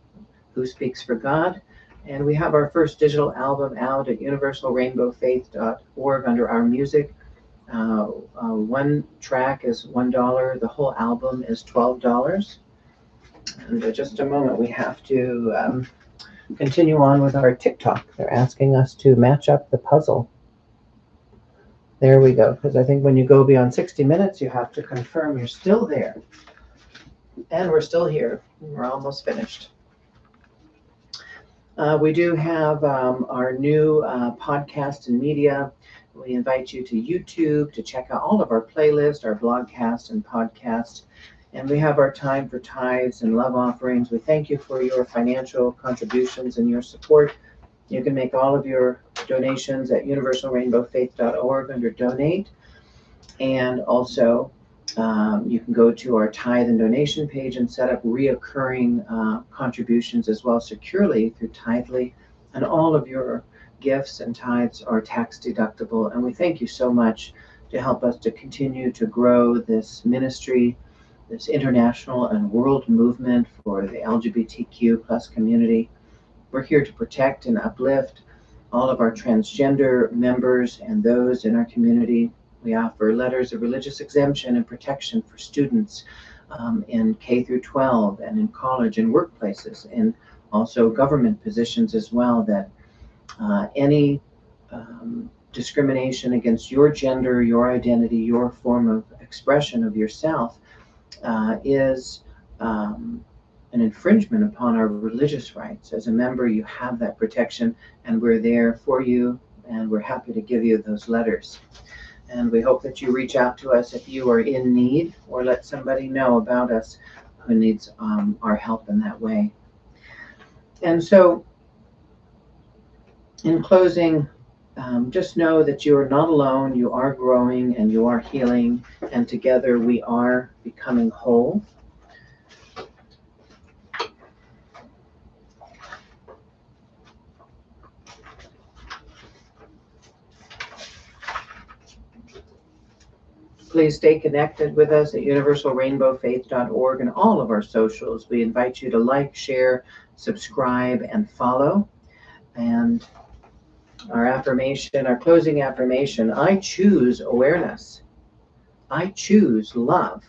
Who Speaks for God, and we have our first digital album out at universalrainbowfaith.org under our music. One track is $1. The whole album is $12. And just a moment, we have to continue on with our TikTok. They're asking us to match up the puzzle. There we go, because I think when you go beyond 60 minutes, you have to confirm you're still there. And we're still here. We're almost finished. We do have our new podcast and media. We invite you to YouTube to check out all of our playlists, our blogcast and podcast. And we have our time for tithes and love offerings. We thank you for your financial contributions and your support. You can make all of your donations at universalrainbowfaith.org under donate. And also, you can go to our tithe and donation page and set up reoccurring contributions as well securely through Tithely. And all of your gifts and tithes are tax deductible. And we thank you so much to help us to continue to grow this ministry, this international and world movement for the LGBTQ plus community. We're here to protect and uplift all of our transgender members and those in our community. We offer letters of religious exemption and protection for students in K through 12 and in college and workplaces, and also government positions as well, that any discrimination against your gender, your identity, your form of expression of yourself is an infringement upon our religious rights. As a member, you have that protection, and we're there for you, and we're happy to give you those letters. And we hope that you reach out to us if you are in need, or let somebody know about us who needs our help in that way. And so, in closing, just know that you are not alone. You are growing and you are healing, and together we are becoming whole. Please stay connected with us at universalrainbowfaith.org and all of our socials. We invite you to like, share, subscribe, and follow. And our affirmation, our closing affirmation: I choose awareness. I choose love.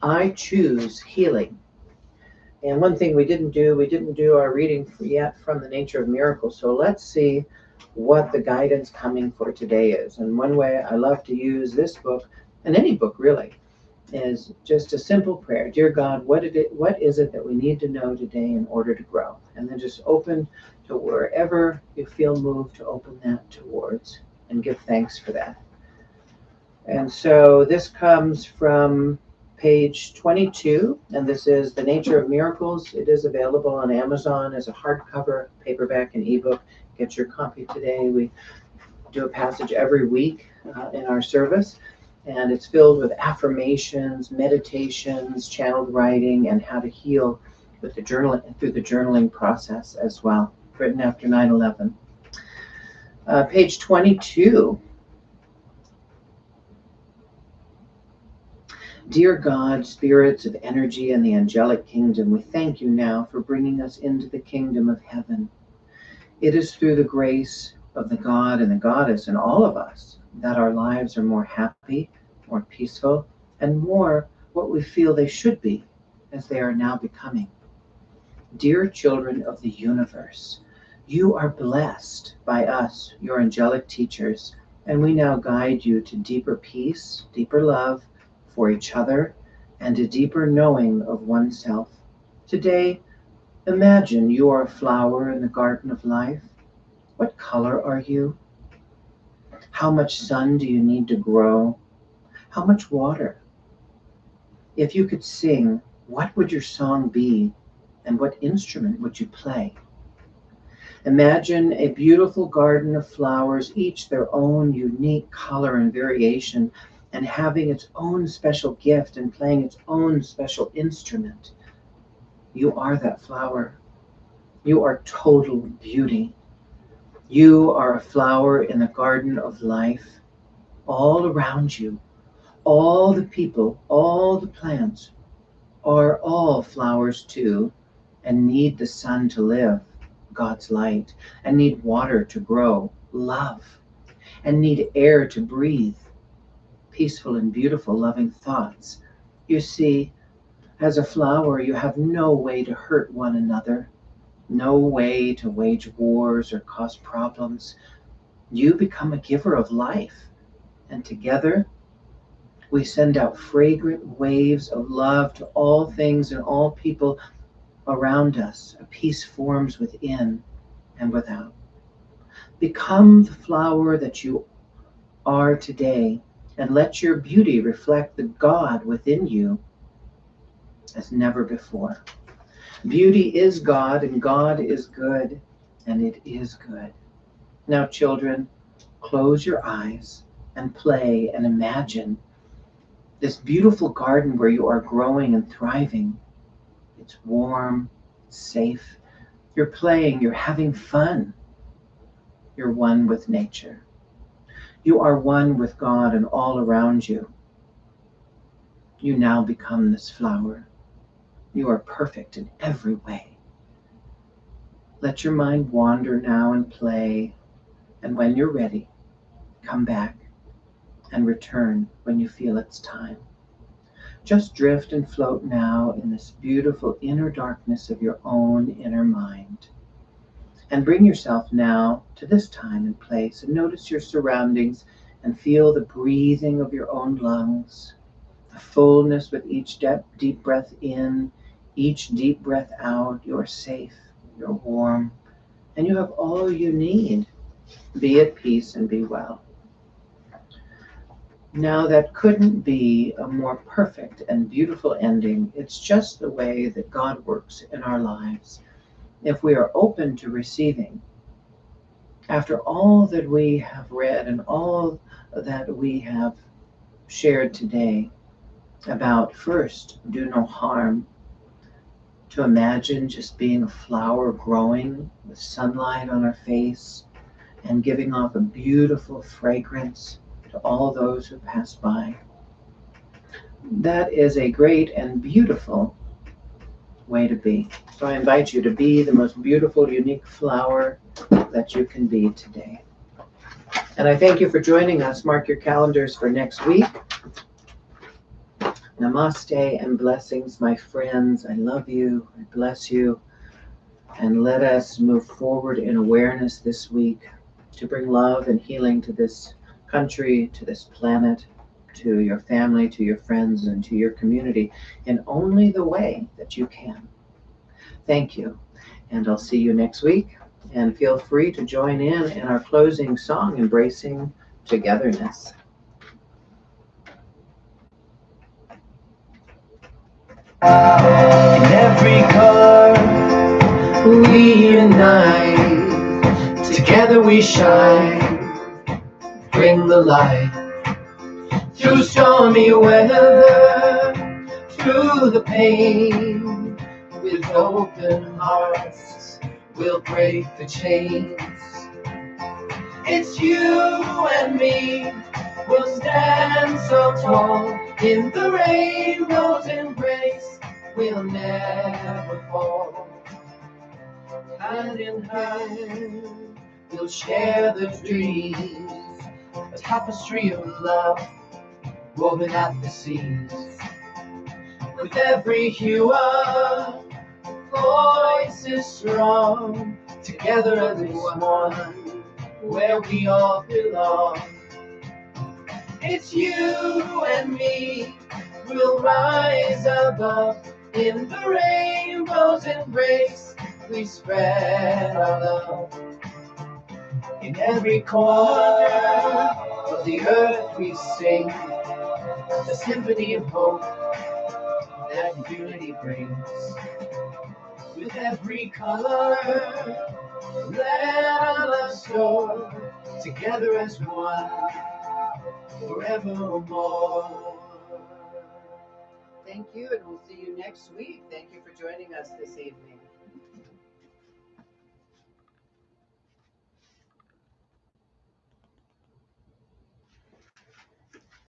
I choose healing. And one thing we didn't do our reading yet from the Nature of Miracles. So let's see what the guidance coming for today is. And one way I love to use this book, and any book really, is just a simple prayer. Dear God, what is it that we need to know today in order to grow? And then just open to wherever you feel moved to open that towards, and give thanks for that. And so this comes from page 22, and this is The Nature of Miracles. It is available on Amazon as a hardcover, paperback, and ebook. Get your copy today. We do a passage every week in our service, and it's filled with affirmations, meditations, channeled writing, and how to heal with the journaling, through the journaling process as well, written after 9/11. Page 22. Dear God, spirits of energy and the angelic kingdom, we thank you now for bringing us into the kingdom of heaven. It is through the grace of the God and the Goddess in all of us that our lives are more happy, more peaceful, and more what we feel they should be, as they are now becoming. Dear children of the universe, you are blessed by us, your angelic teachers, and we now guide you to deeper peace, deeper love for each other, and a deeper knowing of oneself. Today, imagine you are a flower in the garden of life. What color are you? How much sun do you need to grow? How much water? If you could sing, what would your song be, and what instrument would you play? Imagine a beautiful garden of flowers, each their own unique color and variation, and having its own special gift and playing its own special instrument. You are that flower. You are total beauty. You are a flower in the garden of life. All around you, all the people, all the plants are all flowers too, and need the sun to live, God's light, and need water to grow, love, and need air to breathe, peaceful and beautiful, loving thoughts. You see, as a flower, you have no way to hurt one another. no way to wage wars or cause problems. You become a giver of life, and together we send out fragrant waves of love to all things and all people around us. A peace forms within and without. Become the flower that you are today, and let your beauty reflect the God within you as never before. Beauty is God, and God is good, and it is good. Now, children, close your eyes and play and imagine this beautiful garden where you are growing and thriving. It's warm, it's safe. You're playing, you're having fun. You're one with nature. You are one with God and all around you. You now become this flower. You are perfect in every way. Let your mind wander now and play, and when you're ready, come back and return when you feel it's time. Just drift and float now in this beautiful inner darkness of your own inner mind. And bring yourself now to this time and place, and notice your surroundings and feel the breathing of your own lungs, the fullness with each deep breath in, each deep breath out. You're safe, you're warm, and you have all you need. Be at peace and be well. Now, that couldn't be a more perfect and beautiful ending. It's just the way that God works in our lives. If we are open to receiving, after all that we have read and all that we have shared today about, first, do no harm, to imagine just being a flower growing with sunlight on our face and giving off a beautiful fragrance to all those who pass by. That is a great and beautiful way to be. So I invite you to be the most beautiful, unique flower that you can be today. And I thank you for joining us. Mark your calendars for next week. Namaste and blessings, my friends. I love you. I bless you. And let us move forward in awareness this week to bring love and healing to this country, to this planet, to your family, to your friends, and to your community in only the way that you can. Thank you. And I'll see you next week. And feel free to join in our closing song, Embracing Togetherness. In every color we unite, together we shine, bring the light. Through stormy weather, through the pain, with open hearts, we'll break the chains. It's you and me, we'll stand so tall in the rainbow's embrace. We'll never fall. Hand in hand, we'll share the dreams, a tapestry of love woven at the seams. With every hue of voice is strong, together as one, where we all belong. It's you and me, we'll rise above in the rainbow's embrace. We spread our love in every corner of the earth. We sing the symphony of hope that unity brings. With every color, let our love soar together as one, forevermore. Thank you, and we'll see you next week. Thank you for joining us this evening.